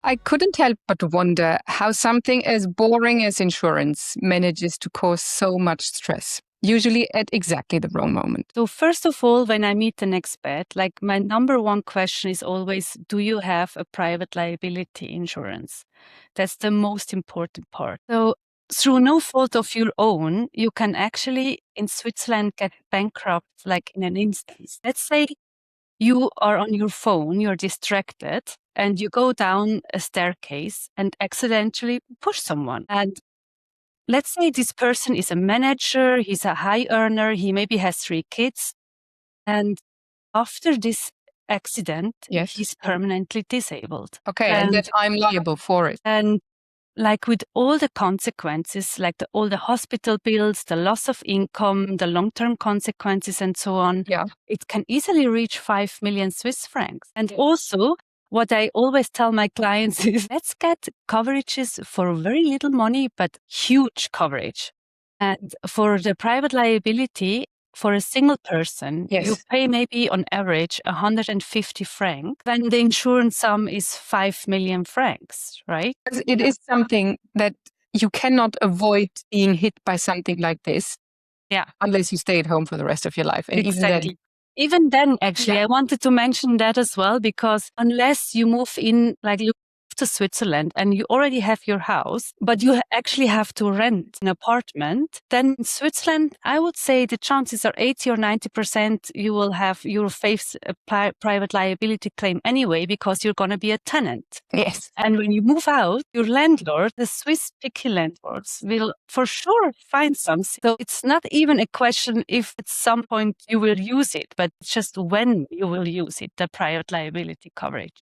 I couldn't help but wonder how something as boring as insurance manages to cause so much stress, usually at exactly the wrong moment. So first of all, when I meet an expat, like my number one question is always, do you have a private liability insurance? That's the most important part. So through no fault of your own, you can actually in Switzerland get bankrupt like in an instance. Let's say you are on your phone, you're distracted, and you go down a staircase and accidentally push someone. And let's say this person is a manager, he's a high earner, he maybe has 3 kids. And after this accident, Yes. he's permanently disabled. Okay, and that I'm liable for it. And like with all the consequences, like all the hospital bills, the loss of income, the long-term consequences and so on, it can easily reach 5 million Swiss francs. And also, what I always tell my clients is let's get coverages for very little money, but huge coverage. And for the private liability, for a single person, you pay maybe on average 150 francs, when the insurance sum is 5 million francs, right? It is something that you cannot avoid being hit by something like this. Yeah. Unless you stay at home for the rest of your life. And even then, actually, I wanted to mention that as well, because unless you move in, like you to Switzerland and you already have your house, but you actually have to rent an apartment, then in Switzerland, I would say the chances are 80 or 90% you'll face a private liability claim anyway, because you're going to be a tenant. Yes. And when you move out, your landlord, the Swiss picky landlords, will for sure find something. So it's not even a question if at some point you will use it, but just when you will use it, the private liability coverage.